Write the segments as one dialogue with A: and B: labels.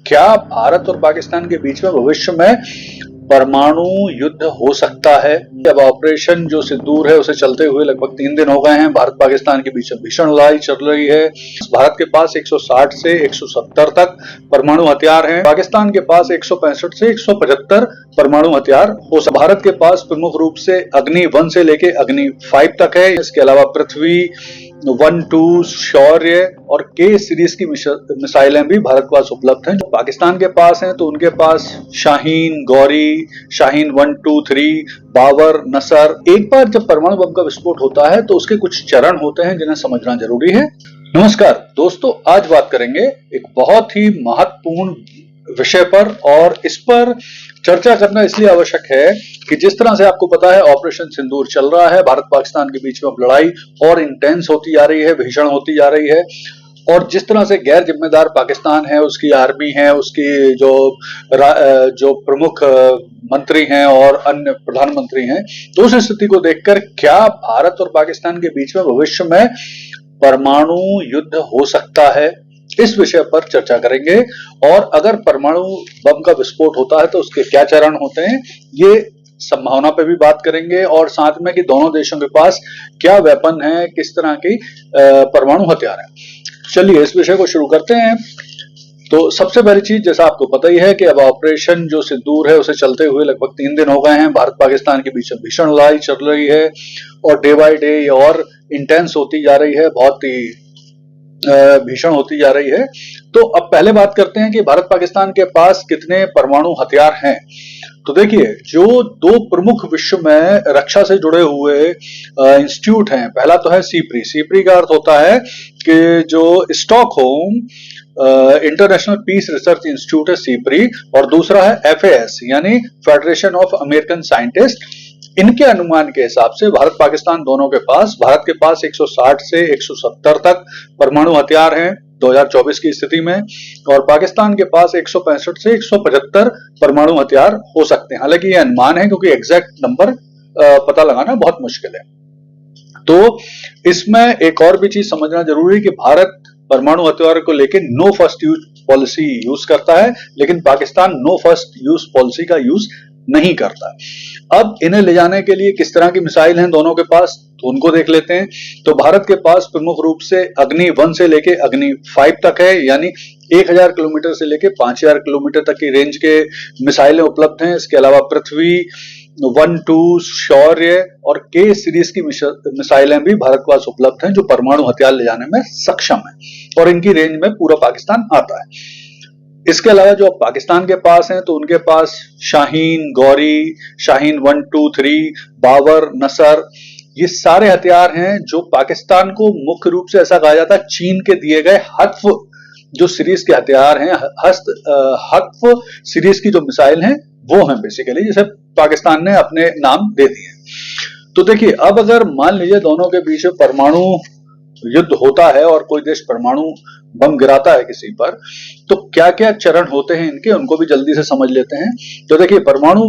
A: क्या भारत और पाकिस्तान के बीच में भविष्य में परमाणु युद्ध हो सकता है? अब ऑपरेशन जो सिंदूर है उसे चलते हुए लगभग 3 दिन हो गए हैं। भारत पाकिस्तान के बीच में भीषण लड़ाई चल रही है। भारत के पास 160 से 170 तक परमाणु हथियार हैं। पाकिस्तान के पास 165 से 175 परमाणु हथियार हो सकते। भारत के पास प्रमुख रूप से अग्नि 1 से लेके अग्नि 5 तक है। इसके अलावा पृथ्वी 1, 2, शौर्य और के सीरीज की मिसाइलें भी भारत के पास उपलब्ध हैं। जो पाकिस्तान के पास हैं तो उनके पास शाहीन, गौरी, शाहीन 1, 2, 3, बाबर, नसर। एक बार जब परमाणु बम का विस्फोट होता है तो उसके कुछ चरण होते हैं जिन्हें समझना जरूरी है। नमस्कार दोस्तों, आज बात करेंगे एक बहुत ही महत्वपूर्ण विषय पर, और इस पर चर्चा करना इसलिए आवश्यक है कि जिस तरह से आपको पता है ऑपरेशन सिंदूर चल रहा है। भारत पाकिस्तान के बीच में अब लड़ाई और इंटेंस होती जा रही है, भीषण होती जा रही है। और जिस तरह से गैर जिम्मेदार पाकिस्तान है, उसकी आर्मी है, उसकी जो प्रमुख मंत्री हैं और अन्य प्रधानमंत्री हैं, तो उस स्थिति को देखकर क्या भारत और पाकिस्तान के बीच में भविष्य में परमाणु युद्ध हो सकता है, इस विषय पर चर्चा करेंगे। और अगर परमाणु बम का विस्फोट होता है तो उसके क्या चरण होते हैं, ये संभावना पे भी बात करेंगे। और साथ में कि दोनों देशों के पास क्या वेपन है, किस तरह की परमाणु हथियार है। चलिए इस विषय को शुरू करते हैं। तो सबसे पहली चीज, जैसा आपको पता ही है कि अब ऑपरेशन जो सिंदूर है उसे चलते हुए लगभग 3 दिन हो गए हैं। भारत पाकिस्तान के बीच में भीषण लड़ाई चल रही है और डे बाय डे और इंटेंस होती जा रही है, बहुत ही भीषण होती जा रही है। तो अब पहले बात करते हैं कि भारत पाकिस्तान के पास कितने परमाणु हथियार हैं। तो देखिए, जो दो प्रमुख विश्व में रक्षा से जुड़े हुए इंस्टीट्यूट हैं, पहला तो है सीप्री। सीप्री का अर्थ होता है कि जो Stockholm International Peace Research Institute है, सीप्री, और दूसरा है एफएएस यानी फेडरेशन ऑफ अमेरिकन साइंटिस्ट। इनके अनुमान के हिसाब से भारत पाकिस्तान दोनों के पास, भारत के पास 160 से 170 तक परमाणु हथियार हैं 2024 की स्थिति में, और पाकिस्तान के पास 165 से 175 परमाणु हथियार हो सकते हैं। हालांकि ये अनुमान है क्योंकि एग्जैक्ट नंबर पता लगाना बहुत मुश्किल है। तो इसमें एक और भी चीज समझना जरूरी है कि भारत परमाणु हथियार को लेकर no first use policy use करता है, लेकिन Pakistan no first use policy का यूज नहीं करता। अब इन्हें ले जाने के लिए किस तरह की मिसाइल हैं दोनों के पास, तो उनको देख लेते हैं। तो भारत के पास प्रमुख रूप से अग्नि 1 से लेके अग्नि 5 तक है, यानी 1000 किलोमीटर से लेके 5000 किलोमीटर तक की रेंज के मिसाइलें उपलब्ध हैं। इसके अलावा पृथ्वी 1, 2, शौर्य और के सीरीज की मिसाइलें भी भारत के पास उपलब्ध हैं, जो परमाणु हथियार ले जाने में सक्षम है, और इनकी रेंज में पूरा पाकिस्तान आता है। इसके अलावा जो पाकिस्तान के पास हैं तो उनके पास शाहीन, गौरी, शाहीन 1, 2, 3, बाबर, नसर, ये सारे हथियार हैं जो पाकिस्तान को मुख्य रूप से ऐसा कहा जाता है चीन के दिए गए हत्फ जो सीरीज के हथियार हैं, हत्फ सीरीज की जो मिसाइल हैं वो हैं बेसिकली, जिसे पाकिस्तान ने अपने नाम दे दिए। तो देखिए, अब अगर मान लीजिए दोनों के बीच परमाणु युद्ध होता है और कोई देश परमाणु बम गिराता है किसी पर, तो क्या क्या चरण होते हैं इनके, उनको भी जल्दी से समझ लेते हैं। तो देखिए, परमाणु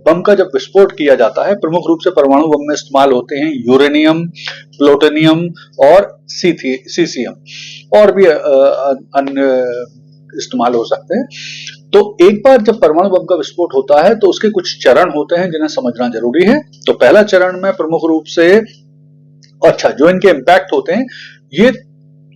A: बम का जब विस्फोट किया जाता है, प्रमुख रूप से परमाणु बम में इस्तेमाल होते हैं यूरेनियम, प्लूटोनियम और सीसियम, और भी अन्य इस्तेमाल हो सकते हैं। तो एक बार जब परमाणु बम का विस्फोट होता है तो उसके कुछ चरण होते हैं जिन्हें समझना जरूरी है। तो पहला चरण में प्रमुख रूप से जो इनके इंपैक्ट होते हैं ये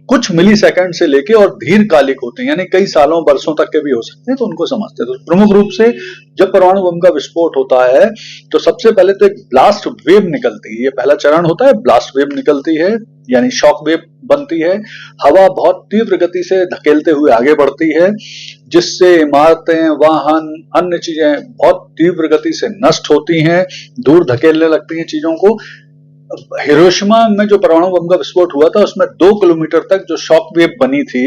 A: कुछ मिली सेकंड से लेके और दीर्घकालिक होते हैं, यानी कई सालों बरसों तक के भी हो सकते हैं, तो उनको समझते हैं। तो प्रमुख रूप से जब परमाणु बम का विस्फोट होता है तो सबसे पहले तो एक ब्लास्ट वेव निकलती है। ये पहला चरण होता है, ब्लास्ट वेव निकलती है, यानी शॉक वेव बनती है। हवा बहुत तीव्र गति से धकेलते हुए आगे बढ़ती है, जिससे इमारतें, वाहन, अन्य चीजें बहुत तीव्र गति से नष्ट होती हैं, दूर धकेलने लगती हैं चीजों को। हिरोशिमा में जो परमाणु बम का विस्फोट हुआ था उसमें 2 किलोमीटर तक जो शॉक वेव बनी थी,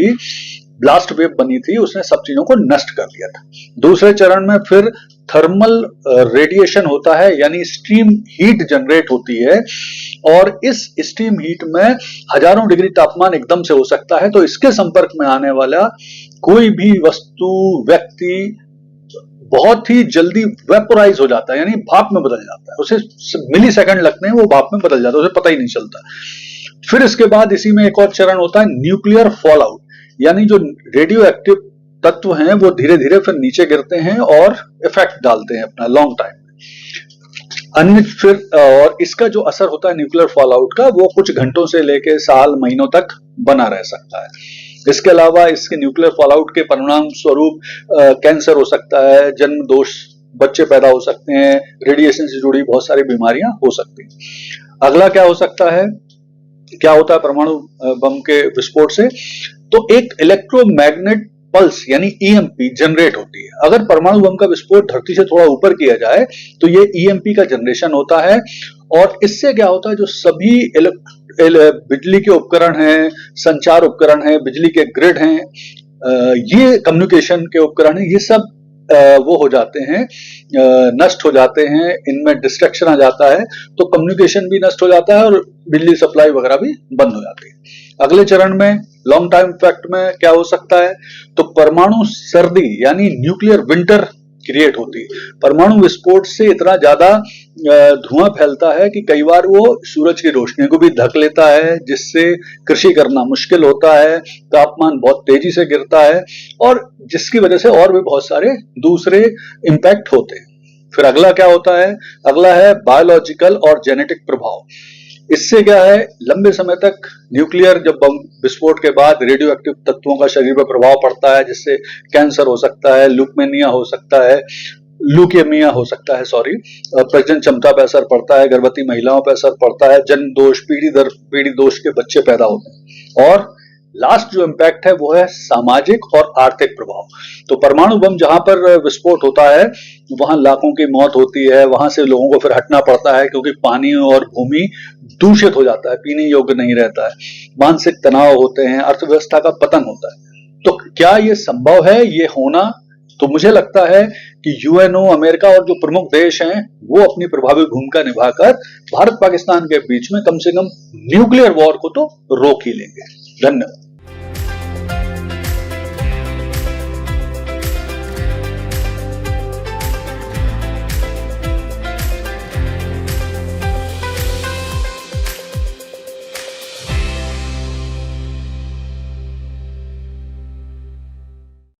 A: ब्लास्ट वेव बनी थी, उसने सब चीजों को नष्ट कर दिया था। दूसरे चरण में फिर थर्मल रेडिएशन होता है, यानी स्टीम हीट जनरेट होती है, और इस स्टीम हीट में हजारों डिग्री तापमान एकदम से हो सकता है। तो इसके संपर्क में आने वाला कोई भी वस्तु, व्यक्ति बहुत ही जल्दी वेपोराइज हो जाता है, यानी भाप में बदल जाता है। उसे मिली सेकंड लगते हैं, वो भाप में बदल जाता है, उसे पता ही नहीं चलता। फिर इसके बाद इसी में एक और चरण होता है न्यूक्लियर फॉल आउट, यानी जो रेडियो एक्टिव तत्व हैं वो धीरे धीरे फिर नीचे गिरते हैं और इफेक्ट डालते हैं अपना लॉन्ग टाइम। अन्य फिर और इसका जो असर होता है न्यूक्लियर फॉल आउट का, वो कुछ घंटों से लेके साल महीनों तक बना रह सकता है। इसके अलावा इसके न्यूक्लियर फॉल आउट के परिणाम स्वरूप कैंसर हो सकता है, जन्म दोष बच्चे पैदा हो सकते हैं, रेडिएशन से जुड़ी बहुत सारी बीमारियां हो सकती हैं। अगला क्या हो सकता है, क्या होता है परमाणु बम के विस्फोट से, तो एक इलेक्ट्रोमैग्नेट पल्स यानी ईएमपी जनरेट होती है। अगर परमाणु बम का विस्फोट धरती से थोड़ा ऊपर किया जाए तो ये ईएमपी का जनरेशन होता है, और इससे क्या होता है, जो सभी बिजली के उपकरण हैं, संचार उपकरण हैं, बिजली के ग्रिड हैं, ये कम्युनिकेशन के उपकरण हैं, ये सब वो हो जाते हैं, नष्ट हो जाते हैं, इनमें डिस्ट्रक्शन आ जाता है, तो कम्युनिकेशन भी नष्ट हो जाता है और बिजली सप्लाई वगैरह भी बंद हो जाती है। अगले चरण में लॉन्ग टाइम इफेक्ट में क्या हो सकता है, तो परमाणु सर्दी यानी न्यूक्लियर विंटर क्रिएट होती है। परमाणु विस्फोट से इतना ज्यादा धुआं फैलता है कि कई बार वो सूरज की रोशनी को भी ढक लेता है, जिससे कृषि करना मुश्किल होता है, तापमान बहुत तेजी से गिरता है, और जिसकी वजह से और भी बहुत सारे दूसरे इंपैक्ट होते हैं। फिर अगला क्या होता है, अगला है बायोलॉजिकल और जेनेटिक प्रभाव। इससे क्या है, लंबे समय तक न्यूक्लियर जब बम विस्फोट के बाद रेडियो एक्टिव तत्वों का शरीर पर प्रभाव पड़ता है, जिससे कैंसर हो सकता है, ल्यूकेमिया हो सकता है, प्रजनन क्षमता पर असर पड़ता है, गर्भवती महिलाओं पर असर पड़ता है, जन्म दोष, पीढ़ी दर पीढ़ी दोष के बच्चे पैदा होते हैं, और लास्ट जो इम्पैक्ट है वो है सामाजिक और आर्थिक प्रभाव। तो परमाणु बम जहां पर विस्फोट होता है वहां लाखों की मौत होती है, वहां से लोगों को फिर हटना पड़ता है, क्योंकि पानी और भूमि दूषित हो जाता है, पीने योग्य नहीं रहता है, मानसिक तनाव होते हैं, अर्थव्यवस्था का पतन होता है। तो क्या ये संभव है ये होना? तो मुझे लगता है कि यूएनओ, अमेरिका और जो प्रमुख देश हैं वो अपनी प्रभावी भूमिका निभाकर भारत पाकिस्तान के बीच में कम से कम न्यूक्लियर वॉर को तो रोक ही लेंगे। धन्यवाद।